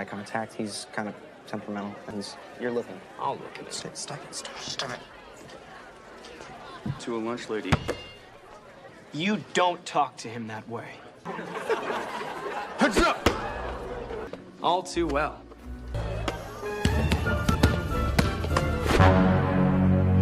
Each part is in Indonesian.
Like, I'm attacked. He's kind of temperamental. You're looking. I'll look at it. Stop it. To a lunch lady. You don't talk to him that way. Heads up! All too well.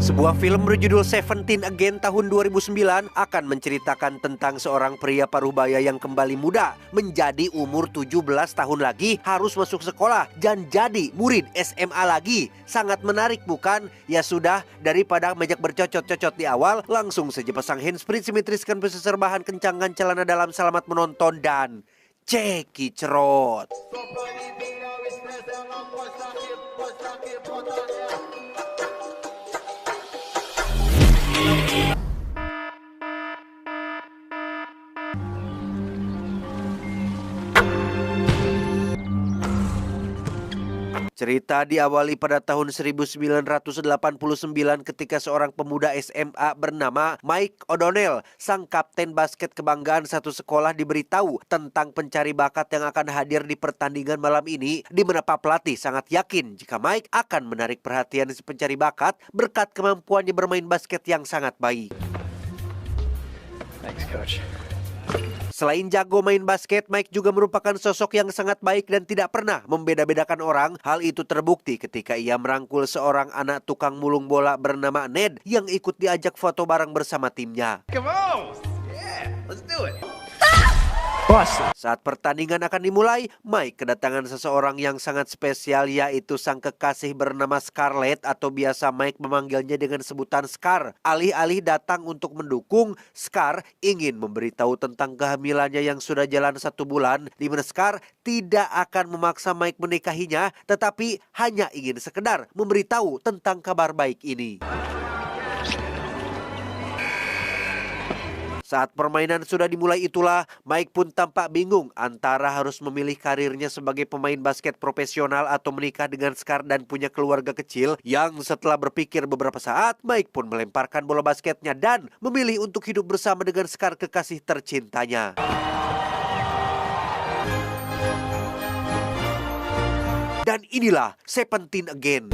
Sebuah film berjudul Seventeen Again tahun 2009 akan menceritakan tentang seorang pria parubaya yang kembali muda menjadi umur 17 tahun lagi, harus masuk sekolah dan jadi murid SMA lagi. Sangat menarik bukan? Ya sudah, daripada banyak bercocot-cocot di awal, langsung saja pasang handsfree, simetriskan pesisir bahan, kencangkan celana dalam, selamat menonton dan cekicrot. Cerita diawali pada tahun 1989 ketika seorang pemuda SMA bernama Mike O'Donnell, sang kapten basket kebanggaan satu sekolah, diberitahu tentang pencari bakat yang akan hadir di pertandingan malam ini, di mana Pak pelatih sangat yakin jika Mike akan menarik perhatian si pencari bakat berkat kemampuannya bermain basket yang sangat baik. Thanks, Coach. Selain jago main basket, Mike juga merupakan sosok yang sangat baik dan tidak pernah membeda-bedakan orang. Hal itu terbukti ketika ia merangkul seorang anak tukang mulung bola bernama Ned yang ikut diajak foto bareng bersama timnya. Come on! Yeah, let's do it. Saat pertandingan akan dimulai, Mike kedatangan seseorang yang sangat spesial, yaitu sang kekasih bernama Scarlett, atau biasa Mike memanggilnya dengan sebutan Scar. Alih-alih datang untuk mendukung, Scar ingin memberitahu tentang kehamilannya yang sudah jalan 1 bulan, di mana Scar tidak akan memaksa Mike menikahinya, tetapi hanya ingin sekedar memberitahu tentang kabar baik ini. Saat permainan sudah dimulai itulah, Mike pun tampak bingung antara harus memilih karirnya sebagai pemain basket profesional atau menikah dengan Scar dan punya keluarga kecil. Yang setelah berpikir beberapa saat, Mike pun melemparkan bola basketnya dan memilih untuk hidup bersama dengan Scar, kekasih tercintanya. Dan inilah Seventeen Again.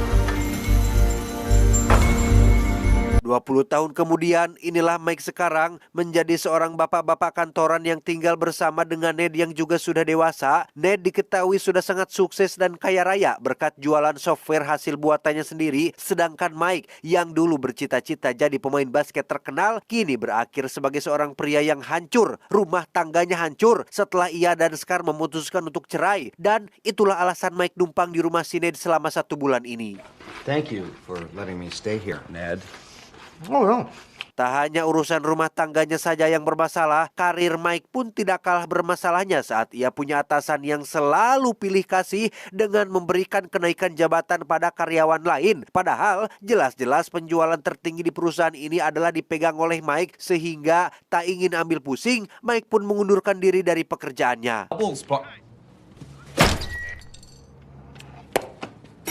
20 tahun kemudian, inilah Mike sekarang menjadi seorang bapak-bapak kantoran yang tinggal bersama dengan Ned yang juga sudah dewasa. Ned diketahui sudah sangat sukses dan kaya raya berkat jualan software hasil buatannya sendiri. Sedangkan Mike yang dulu bercita-cita jadi pemain basket terkenal, kini berakhir sebagai seorang pria yang hancur. Rumah tangganya hancur setelah ia dan Scar memutuskan untuk cerai. Dan itulah alasan Mike numpang di rumah si Ned selama 1 bulan ini. Thank you for letting me stay here, Ned. Oh, no. Tak hanya urusan rumah tangganya saja yang bermasalah, karir Mike pun tidak kalah bermasalahnya saat ia punya atasan yang selalu pilih kasih dengan memberikan kenaikan jabatan pada karyawan lain. Padahal jelas-jelas penjualan tertinggi di perusahaan ini adalah dipegang oleh Mike, sehingga tak ingin ambil pusing, Mike pun mengundurkan diri dari pekerjaannya.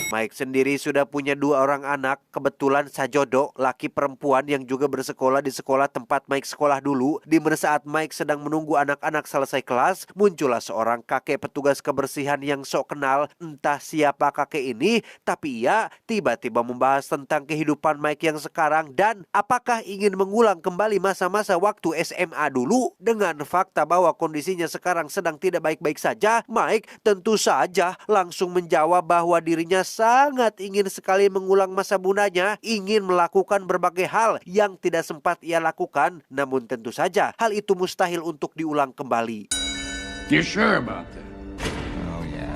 Mike sendiri sudah punya 2 orang anak, kebetulan sajodo, laki perempuan yang juga bersekolah di sekolah tempat Mike sekolah dulu. Di mana saat Mike sedang menunggu anak-anak selesai kelas, muncullah seorang kakek petugas kebersihan yang sok kenal. Entah siapa kakek ini, tapi ia tiba-tiba membahas tentang kehidupan Mike yang sekarang dan apakah ingin mengulang kembali masa-masa waktu SMA dulu. Dengan fakta bahwa kondisinya sekarang sedang tidak baik-baik saja, Mike tentu saja langsung menjawab bahwa dirinya sangat ingin sekali mengulang masa mudanya, ingin melakukan berbagai hal yang tidak sempat ia lakukan, namun tentu saja hal itu mustahil untuk diulang kembali. You sure about that? Oh yeah.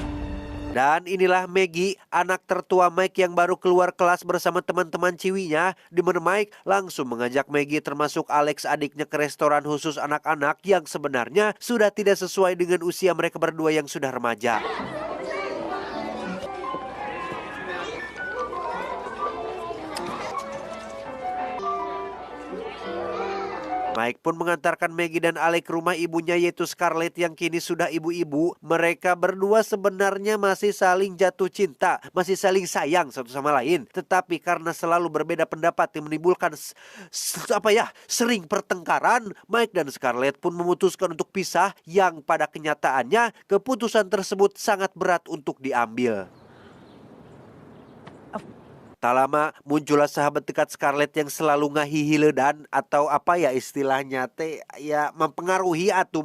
Dan inilah Maggie, anak tertua Mike yang baru keluar kelas bersama teman-teman ciwinya, di mana Mike langsung mengajak Maggie termasuk Alex adiknya ke restoran khusus anak-anak yang sebenarnya sudah tidak sesuai dengan usia mereka berdua yang sudah remaja. Mike pun mengantarkan Maggie dan Alec ke rumah ibunya yaitu Scarlett yang kini sudah ibu-ibu. Mereka berdua sebenarnya masih saling jatuh cinta, masih saling sayang satu sama lain. Tetapi karena selalu berbeda pendapat yang menimbulkan sering pertengkaran, Mike dan Scarlett pun memutuskan untuk pisah yang pada kenyataannya keputusan tersebut sangat berat untuk diambil. Tak lama muncullah sahabat dekat Scarlett yang selalu ngahihiledan atau istilahnya mempengaruhi atau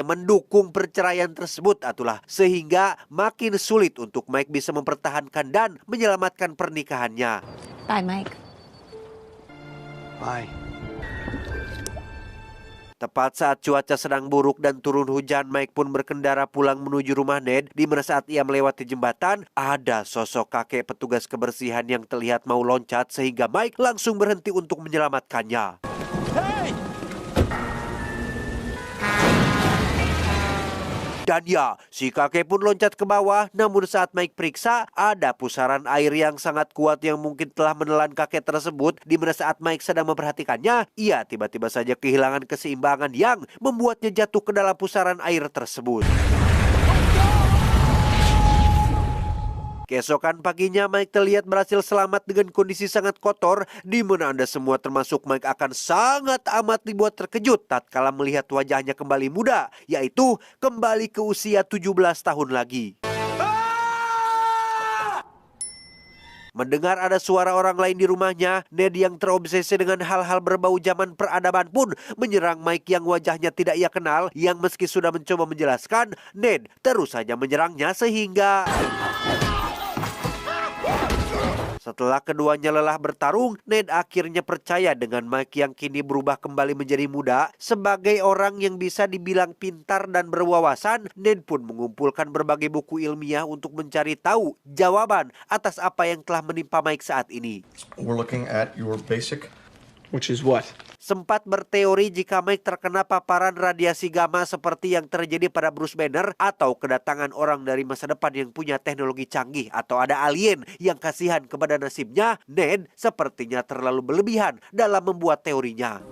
mendukung perceraian tersebut atulah, sehingga makin sulit untuk Mike bisa mempertahankan dan menyelamatkan pernikahannya. Bye, Mike. Bye. Tepat saat cuaca sedang buruk dan turun hujan, Mike pun berkendara pulang menuju rumah Ned. Di mana saat ia melewati jembatan, ada sosok kakek petugas kebersihan yang terlihat mau loncat sehingga Mike langsung berhenti untuk menyelamatkannya. Hey! Dan ya, si kakek pun loncat ke bawah, namun saat Mike periksa, ada pusaran air yang sangat kuat yang mungkin telah menelan kakek tersebut. Di mana saat Mike sedang memperhatikannya, ia tiba-tiba saja kehilangan keseimbangan yang membuatnya jatuh ke dalam pusaran air tersebut. Keesokan paginya, Mike terlihat berhasil selamat dengan kondisi sangat kotor, di mana Anda semua termasuk Mike akan sangat amat dibuat terkejut tatkala melihat wajahnya kembali muda, yaitu kembali ke usia 17 tahun lagi. Mendengar ada suara orang lain di rumahnya, Ned yang terobsesi dengan hal-hal berbau zaman peradaban pun menyerang Mike yang wajahnya tidak ia kenal, yang meski sudah mencoba menjelaskan, Ned terus saja menyerangnya sehingga... Setelah keduanya lelah bertarung, Ned akhirnya percaya dengan Mike yang kini berubah kembali menjadi muda. Sebagai orang yang bisa dibilang pintar dan berwawasan, Ned pun mengumpulkan berbagai buku ilmiah untuk mencari tahu jawaban atas apa yang telah menimpa Mike saat ini. We're looking at your basic. Which is what? Sempat berteori jika Mike terkena paparan radiasi gamma seperti yang terjadi pada Bruce Banner, atau kedatangan orang dari masa depan yang punya teknologi canggih, atau ada alien yang kasihan kepada nasibnya. Ned sepertinya terlalu berlebihan dalam membuat teorinya.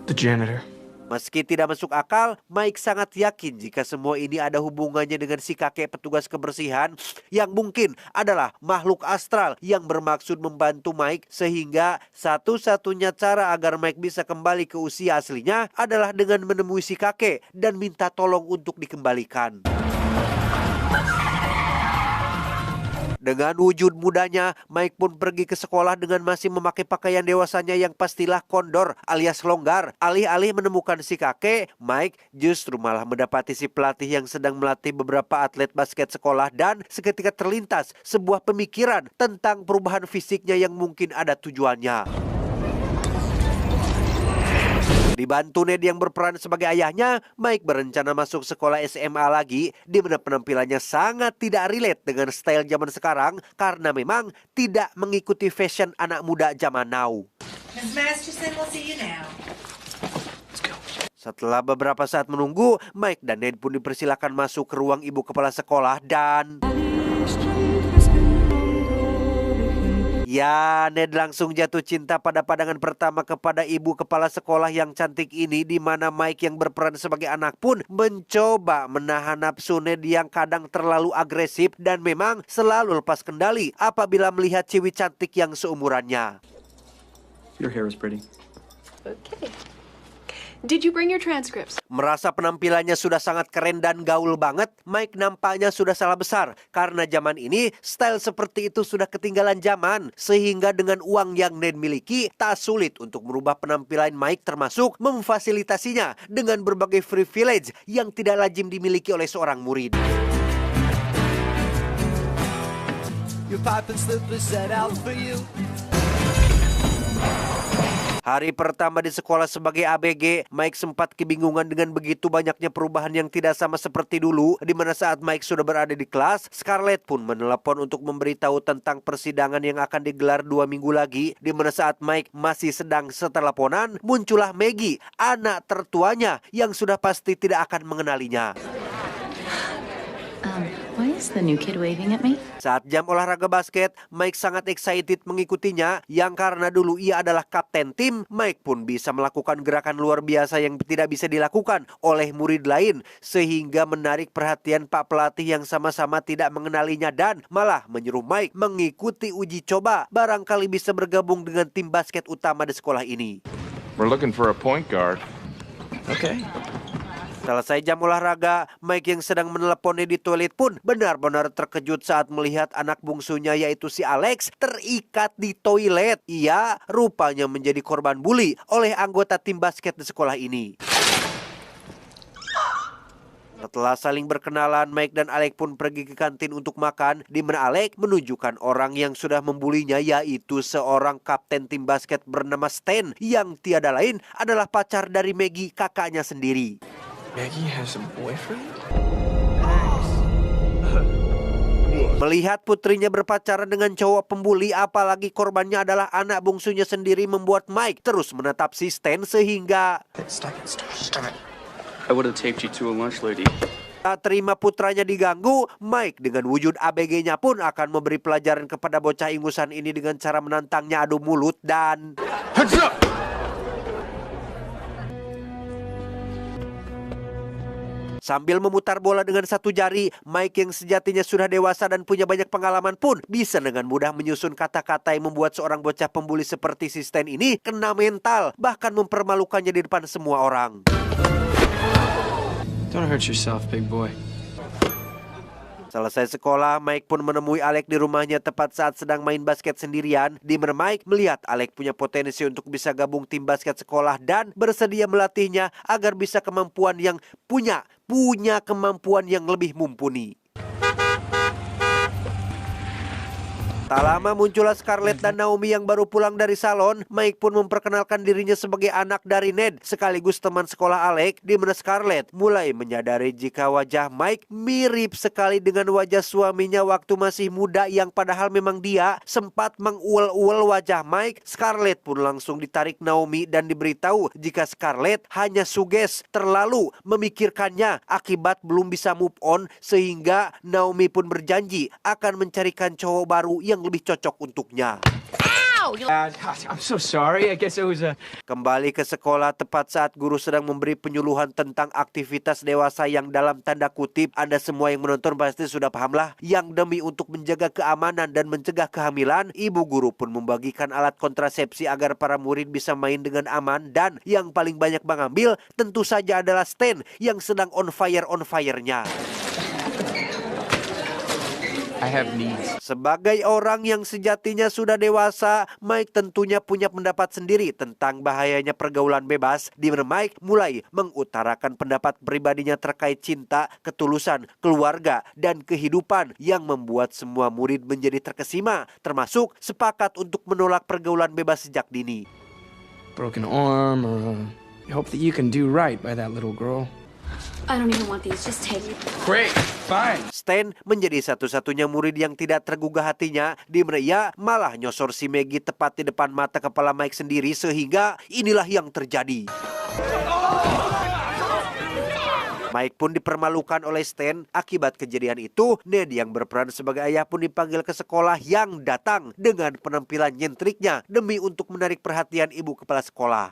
The janitor. Meski tidak masuk akal, Mike sangat yakin jika semua ini ada hubungannya dengan si kakek petugas kebersihan yang mungkin adalah makhluk astral yang bermaksud membantu Mike, sehingga satu-satunya cara agar Mike bisa kembali ke usia aslinya adalah dengan menemui si kakek dan minta tolong untuk dikembalikan. Dengan wujud mudanya, Mike pun pergi ke sekolah dengan masih memakai pakaian dewasanya yang pastilah kondor alias longgar. Alih-alih menemukan si kakek, Mike justru malah mendapati si pelatih yang sedang melatih beberapa atlet basket sekolah, dan seketika terlintas sebuah pemikiran tentang perubahan fisiknya yang mungkin ada tujuannya. Dibantu Ned yang berperan sebagai ayahnya, Mike berencana masuk sekolah SMA lagi, di mana penampilannya sangat tidak relate dengan style zaman sekarang karena memang tidak mengikuti fashion anak muda zaman now. Ms. Masterson will see you now. Setelah beberapa saat menunggu, Mike dan Ned pun dipersilakan masuk ke ruang ibu kepala sekolah dan... Ya, Ned langsung jatuh cinta pada pandangan pertama kepada ibu kepala sekolah yang cantik ini, di mana Mike yang berperan sebagai anak pun mencoba menahan nafsu Ned yang kadang terlalu agresif dan memang selalu lepas kendali apabila melihat cewek cantik yang seumurannya. Your hair is pretty. Okay. Did you bring your transcripts? Merasa penampilannya sudah sangat keren dan gaul banget, Mike nampaknya sudah salah besar. Karena zaman ini, style seperti itu sudah ketinggalan zaman. Sehingga dengan uang yang Ned miliki, tak sulit untuk merubah penampilan Mike, termasuk memfasilitasinya dengan berbagai privilege yang tidak lazim dimiliki oleh seorang murid. Your pipe and slippers set out for you. Hari pertama di sekolah sebagai ABG, Mike sempat kebingungan dengan begitu banyaknya perubahan yang tidak sama seperti dulu. Di mana saat Mike sudah berada di kelas, Scarlett pun menelepon untuk memberitahu tentang persidangan yang akan digelar 2 minggu lagi. Di mana saat Mike masih sedang seteleponan, muncullah Maggie, anak tertuanya yang sudah pasti tidak akan mengenalinya. Why is Alex, the new kid waving at me? Saat jam olahraga basket, Mike sangat excited mengikutinya yang karena dulu ia adalah kapten tim, Mike pun bisa melakukan gerakan luar biasa yang tidak bisa dilakukan oleh murid lain sehingga menarik perhatian Pak pelatih yang sama-sama tidak mengenalinya dan malah menyuruh Mike mengikuti uji coba barangkali bisa bergabung dengan tim basket utama di sekolah ini. We're looking for a point guard. Okay. Selesai jam olahraga, Mike yang sedang meneleponnya di toilet pun benar-benar terkejut saat melihat anak bungsunya yaitu si Alex terikat di toilet. Ia rupanya menjadi korban bully oleh anggota tim basket di sekolah ini. Setelah saling berkenalan, Mike dan Alex pun pergi ke kantin untuk makan, di mana Alex menunjukkan orang yang sudah membulinya yaitu seorang kapten tim basket bernama Stan yang tiada lain adalah pacar dari Maggie, kakaknya sendiri. Maggie has a boyfriend? Melihat putrinya berpacaran dengan cowok pembuli, apalagi korbannya adalah anak bungsunya sendiri, membuat Mike terus menatap si Stan sehingga Stop it. I would have taped you to a lunch lady. tak terima putranya diganggu, Mike dengan wujud ABG-nya pun akan memberi pelajaran kepada bocah ingusan ini dengan cara menantangnya adu mulut dan sambil memutar bola dengan satu jari, Mike yang sejatinya sudah dewasa dan punya banyak pengalaman pun bisa dengan mudah menyusun kata-kata yang membuat seorang bocah pembuli seperti si Stan ini kena mental, bahkan mempermalukannya di depan semua orang. Don't hurt yourself, big boy. Selesai sekolah, Mike pun menemui Alex di rumahnya tepat saat sedang main basket sendirian, di mana Mike melihat Alex punya potensi untuk bisa gabung tim basket sekolah dan bersedia melatihnya agar bisa punya kemampuan yang lebih mumpuni. Tak lama muncullah Scarlett dan Naomi yang baru pulang dari salon. Mike pun memperkenalkan dirinya sebagai anak dari Ned sekaligus teman sekolah Alex, di mana Scarlett mulai menyadari jika wajah Mike mirip sekali dengan wajah suaminya waktu masih muda yang padahal memang dia sempat menguel-uel wajah Mike. Scarlett pun langsung ditarik Naomi dan diberitahu jika Scarlett hanya suges terlalu memikirkannya akibat belum bisa move on, sehingga Naomi pun berjanji akan mencarikan cowok baru yang lebih cocok untuknya. I'm so sorry. I guess it was a... Kembali ke sekolah tepat saat guru sedang memberi penyuluhan tentang aktivitas dewasa yang dalam tanda kutip Anda semua yang menonton pasti sudah pahamlah, yang demi untuk menjaga keamanan dan mencegah kehamilan, ibu guru pun membagikan alat kontrasepsi agar para murid bisa main dengan aman, dan yang paling banyak mengambil tentu saja adalah Stan yang sedang on fire-nya. I have needs. Sebagai orang yang sejatinya sudah dewasa, Mike tentunya punya pendapat sendiri tentang bahayanya pergaulan bebas, di mana Mike mulai mengutarakan pendapat pribadinya terkait cinta, ketulusan, keluarga, dan kehidupan yang membuat semua murid menjadi terkesima, termasuk sepakat untuk menolak pergaulan bebas sejak dini. Broken arm or I hope that you can do right by that little girl. I don't even want these, just take it. Great, fine. Stan menjadi satu-satunya murid yang tidak tergugah hatinya, di mana ia malah nyosor si Maggie tepat di depan mata kepala Mike sendiri, sehingga inilah yang terjadi. Mike pun dipermalukan oleh Stan. Akibat kejadian itu, Ned yang berperan sebagai ayah pun dipanggil ke sekolah yang datang dengan penampilan nyentriknya demi untuk menarik perhatian ibu kepala sekolah.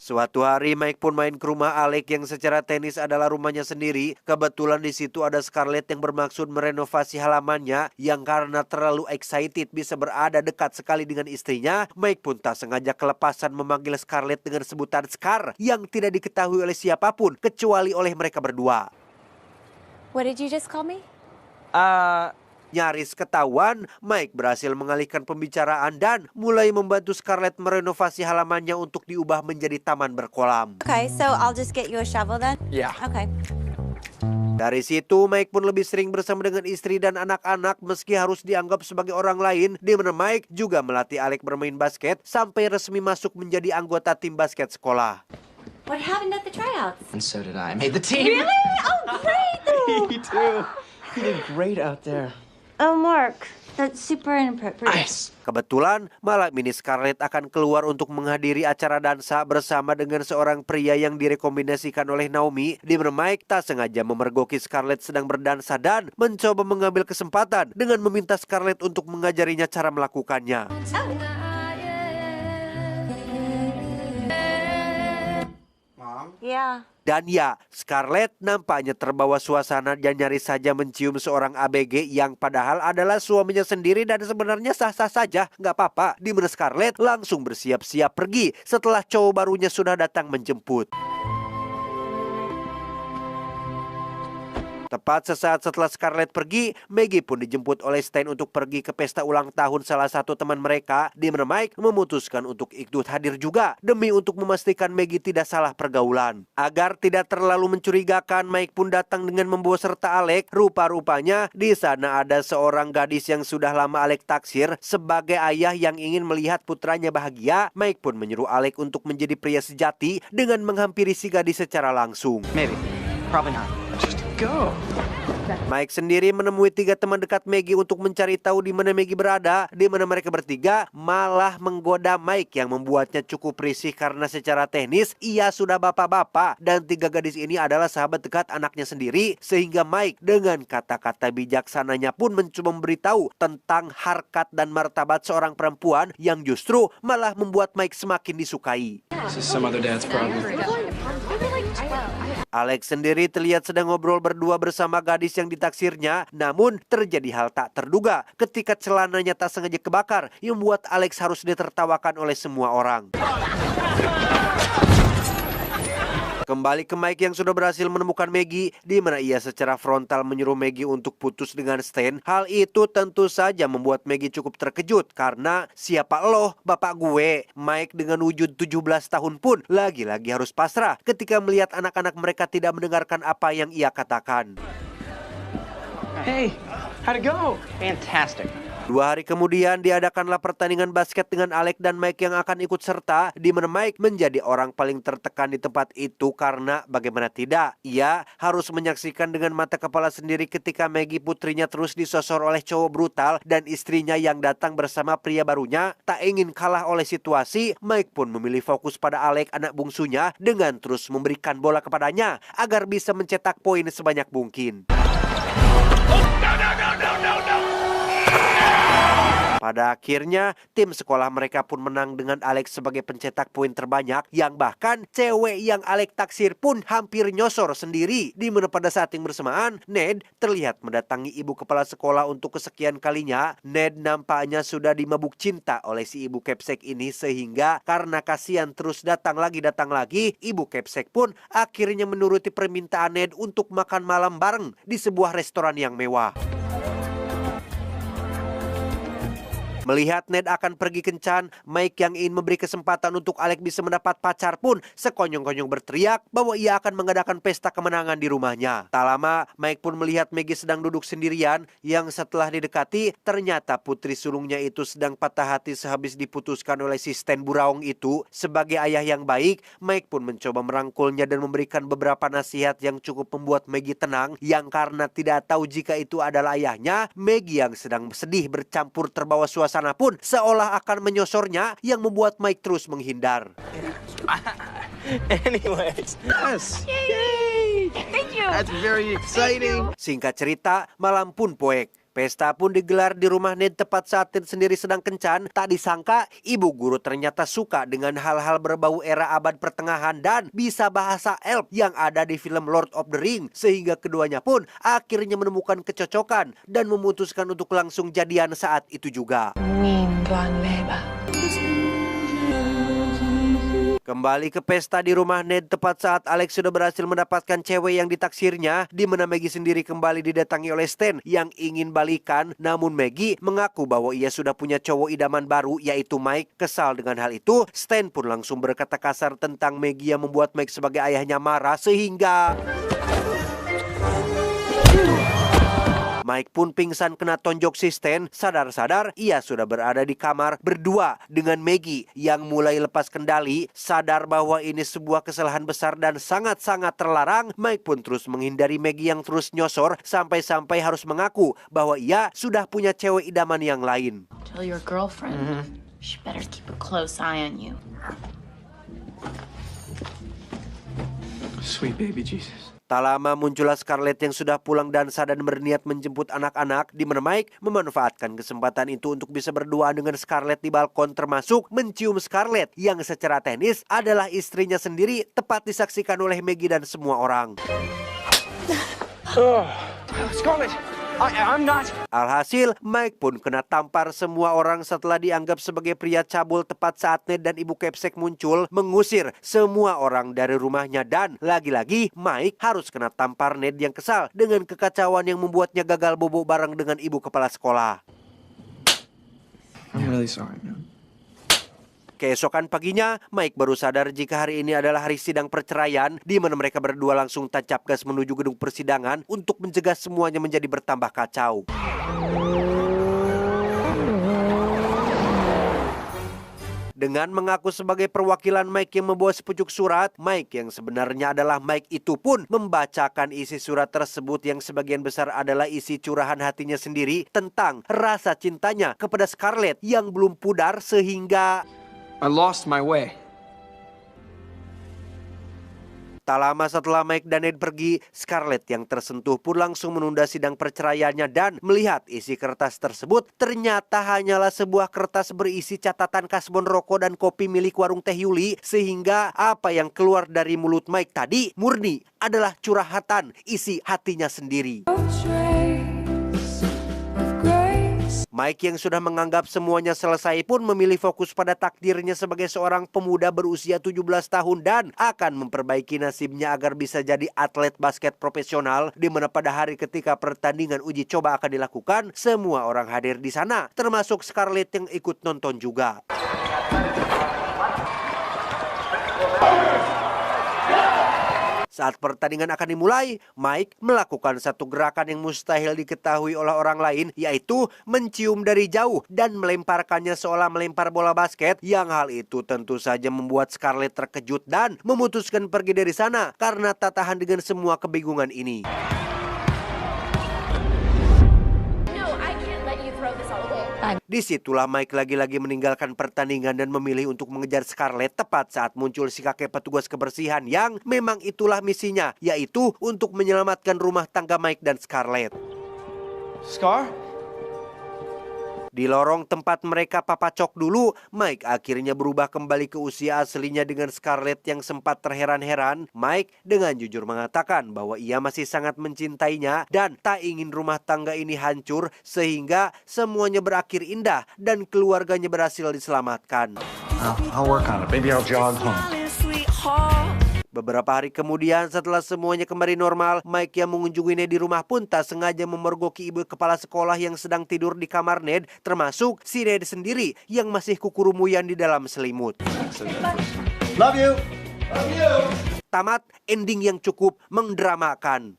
Suatu hari Mike pun main ke rumah Alex yang secara teknis adalah rumahnya sendiri. Kebetulan di situ ada Scarlett yang bermaksud merenovasi halamannya, yang karena terlalu excited bisa berada dekat sekali dengan istrinya, Mike pun tak sengaja kelepasan memanggil Scarlett dengan sebutan Scar yang tidak diketahui oleh siapapun kecuali oleh mereka berdua. What did you just call me? Nyaris ketahuan, Mike berhasil mengalihkan pembicaraan dan mulai membantu Scarlett merenovasi halamannya untuk diubah menjadi taman berkolam. Okay, so I'll just get you a shovel then? Yeah. Okay. Dari situ, Mike pun lebih sering bersama dengan istri dan anak-anak meski harus dianggap sebagai orang lain, di mana Mike juga melatih Alex bermain basket sampai resmi masuk menjadi anggota tim basket sekolah. What happened at the tryouts? And so did I. Made the team. Really? Oh, great! Me too. You did great out there. Oh, Mark, That's super inappropriate. Ice. Kebetulan malam ini Scarlett akan keluar untuk menghadiri acara dansa bersama dengan seorang pria yang direkomendasikan oleh Naomi, di mana Mike tak sengaja memergoki Scarlett sedang berdansa dan mencoba mengambil kesempatan dengan meminta Scarlett untuk mengajarinya cara melakukannya. Yeah. Dan ya, Scarlett nampaknya terbawa suasana dan nyaris saja mencium seorang ABG yang padahal adalah suaminya sendiri dan sebenarnya sah-sah saja, nggak apa-apa. Di mana Scarlett langsung bersiap-siap pergi setelah cowok barunya sudah datang menjemput. Tepat sesaat setelah Scarlett pergi, Maggie pun dijemput oleh Stan untuk pergi ke pesta ulang tahun salah satu teman mereka, di mana Mike memutuskan untuk ikut hadir juga demi untuk memastikan Maggie tidak salah pergaulan. Agar tidak terlalu mencurigakan, Mike pun datang dengan membawa serta Alec. Rupa-rupanya di sana ada seorang gadis yang sudah lama Alec taksir sebagai ayah yang ingin melihat putranya bahagia. Mike pun menyuruh Alec untuk menjadi pria sejati dengan menghampiri si gadis secara langsung. Maybe. Probably not. Go. Mike sendiri menemui 3 teman dekat Maggie untuk mencari tahu di mana Maggie berada, di mana mereka bertiga malah menggoda Mike yang membuatnya cukup risih karena secara teknis ia sudah bapak-bapak dan 3 gadis ini adalah sahabat dekat anaknya sendiri, sehingga Mike dengan kata-kata bijaksananya pun mencoba memberitahu tentang harkat dan martabat seorang perempuan yang justru malah membuat Mike semakin disukai. This is some other dad's problem. Alex sendiri terlihat sedang ngobrol berdua bersama gadis yang ditaksirnya, namun terjadi hal tak terduga ketika celananya tak sengaja kebakar yang membuat Alex harus ditertawakan oleh semua orang. Kembali ke Mike yang sudah berhasil menemukan Maggie, di mana ia secara frontal menyuruh Maggie untuk putus dengan Stan. Hal itu tentu saja membuat Maggie cukup terkejut karena siapa lo, bapak gue? Mike dengan wujud 17 tahun pun lagi-lagi harus pasrah ketika melihat anak-anak mereka tidak mendengarkan apa yang ia katakan. Hey, how'd it go? Fantastic. 2 hari kemudian diadakanlah pertandingan basket dengan Alec dan Mike yang akan ikut serta, di mana Mike menjadi orang paling tertekan di tempat itu karena bagaimana tidak, ia harus menyaksikan dengan mata kepala sendiri ketika Maggie putrinya terus disosor oleh cowok brutal dan istrinya yang datang bersama pria barunya. Tak ingin kalah oleh situasi, Mike pun memilih fokus pada Alec anak bungsunya dengan terus memberikan bola kepadanya agar bisa mencetak poin sebanyak mungkin. Pada akhirnya, tim sekolah mereka pun menang dengan Alex sebagai pencetak poin terbanyak, yang bahkan cewek yang Alex taksir pun hampir nyosor sendiri. Di mana pada saat yang bersamaan, Ned terlihat mendatangi ibu kepala sekolah untuk kesekian kalinya. Ned nampaknya sudah dimabuk cinta oleh si ibu kepsek ini, sehingga karena kasihan terus datang lagi, ibu kepsek pun akhirnya menuruti permintaan Ned untuk makan malam bareng di sebuah restoran yang mewah. Melihat Ned akan pergi kencan, Mike yang ingin memberi kesempatan untuk Alec bisa mendapat pacar pun sekonyong-konyong berteriak bahwa ia akan mengadakan pesta kemenangan di rumahnya. Tak lama, Mike pun melihat Maggie sedang duduk sendirian, yang setelah didekati, ternyata putri sulungnya itu sedang patah hati sehabis diputuskan oleh si Stan Buraung itu. Sebagai ayah yang baik, Mike pun mencoba merangkulnya dan memberikan beberapa nasihat yang cukup membuat Maggie tenang, yang karena tidak tahu jika itu adalah ayahnya, Maggie yang sedang sedih bercampur terbawa suasana pun seolah akan menyosornya, yang membuat Mike terus menghindar. Anyways. Yes. Yay! Thank you. That's very exciting. Singkat cerita, malam pun poek. Pesta pun digelar di rumah Ned tepat saat Ned sendiri sedang kencan. Tak disangka, ibu guru ternyata suka dengan hal-hal berbau era abad pertengahan dan bisa bahasa elf yang ada di film Lord of the Ring. Sehingga keduanya pun akhirnya menemukan kecocokan dan memutuskan untuk langsung jadian saat itu juga. Kembali ke pesta di rumah Ned tepat saat Alex sudah berhasil mendapatkan cewek yang ditaksirnya, di mana Maggie sendiri kembali didatangi oleh Stan yang ingin balikan. Namun Maggie mengaku bahwa ia sudah punya cowok idaman baru, yaitu Mike. Kesal dengan hal itu, Stan pun langsung berkata kasar tentang Maggie yang membuat Mike sebagai ayahnya marah, sehingga Mike pun pingsan kena tonjok si Stan. Sadar-sadar ia sudah berada di kamar berdua dengan Maggie yang mulai lepas kendali. Sadar bahwa ini sebuah kesalahan besar dan sangat-sangat terlarang, Mike pun terus menghindari Maggie yang terus nyosor sampai-sampai harus mengaku bahwa ia sudah punya cewek idaman yang lain. Tell your girlfriend. She better keep a close eye on you. Sweet baby Jesus. Tak lama muncullah Scarlett yang sudah pulang dan sadar berniat menjemput anak-anak, di mana Mike memanfaatkan kesempatan itu untuk bisa berduaan dengan Scarlett di balkon, termasuk mencium Scarlett yang secara teknis adalah istrinya sendiri, tepat disaksikan oleh Maggie dan semua orang. Scarlett, I'm not. Alhasil, Mike pun kena tampar semua orang setelah dianggap sebagai pria cabul tepat saat Ned dan Ibu Kepsek muncul mengusir semua orang dari rumahnya. Dan lagi-lagi Mike harus kena tampar Ned yang kesal dengan kekacauan yang membuatnya gagal bobo bareng dengan ibu kepala sekolah. I'm really sorry, man. Keesokan paginya, Mike baru sadar jika hari ini adalah hari sidang perceraian, di mana mereka berdua langsung tancap gas menuju gedung persidangan untuk mencegah semuanya menjadi bertambah kacau. Dengan mengaku sebagai perwakilan Mike yang membawa sepucuk surat, Mike yang sebenarnya adalah Mike itu pun membacakan isi surat tersebut yang sebagian besar adalah isi curahan hatinya sendiri tentang rasa cintanya kepada Scarlett yang belum pudar sehingga I lost my way. tak lama setelah Mike dan Ned pergi, Scarlett yang tersentuh pun langsung menunda sidang perceraiannya dan melihat isi kertas tersebut ternyata hanyalah sebuah kertas berisi catatan kasbon rokok dan kopi milik warung Teh Yuli, sehingga apa yang keluar dari mulut Mike tadi murni adalah curhatan isi hatinya sendiri. Mike yang sudah menganggap semuanya selesai pun memilih fokus pada takdirnya sebagai seorang pemuda berusia 17 tahun dan akan memperbaiki nasibnya agar bisa jadi atlet basket profesional, di mana pada hari ketika pertandingan uji coba akan dilakukan, semua orang hadir di sana, termasuk Scarlett yang ikut nonton juga. Saat pertandingan akan dimulai, Mike melakukan satu gerakan yang mustahil diketahui oleh orang lain, yaitu mencium dari jauh dan melemparkannya seolah melempar bola basket, yang hal itu tentu saja membuat Scarlett terkejut dan memutuskan pergi dari sana karena tak tahan dengan semua kebingungan ini. Disitulah Mike lagi-lagi meninggalkan pertandingan dan memilih untuk mengejar Scarlett tepat saat muncul si kakek petugas kebersihan yang memang itulah misinya, yaitu untuk menyelamatkan rumah tangga Mike dan Scarlett. Scar? Di lorong tempat mereka papacok dulu, Mike akhirnya berubah kembali ke usia aslinya dengan Scarlett yang sempat terheran-heran. Mike dengan jujur mengatakan bahwa ia masih sangat mencintainya dan tak ingin rumah tangga ini hancur, sehingga semuanya berakhir indah dan keluarganya berhasil diselamatkan. I'll work on it. Maybe I'll jog home. Beberapa hari kemudian setelah semuanya kembali normal, Mike yang mengunjungi Ned di rumah pun tak sengaja memergoki ibu kepala sekolah yang sedang tidur di kamar Ned, termasuk si Ned sendiri yang masih kukurumuyan di dalam selimut. Love you. Love you. Tamat ending yang cukup mendramakan.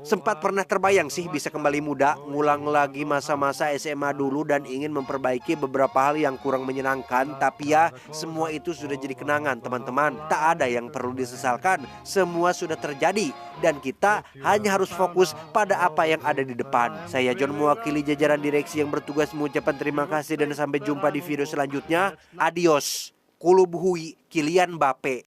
Sempat pernah terbayang sih bisa kembali muda, ngulang lagi masa-masa SMA dulu dan ingin memperbaiki beberapa hal yang kurang menyenangkan. Tapi ya, semua itu sudah jadi kenangan teman-teman. Tak ada yang perlu disesalkan, semua sudah terjadi dan kita hanya harus fokus pada apa yang ada di depan. Saya John mewakili jajaran direksi yang bertugas mengucapkan terima kasih dan sampai jumpa di video selanjutnya. Adios. Kulub Hui, Kylian Mbappe.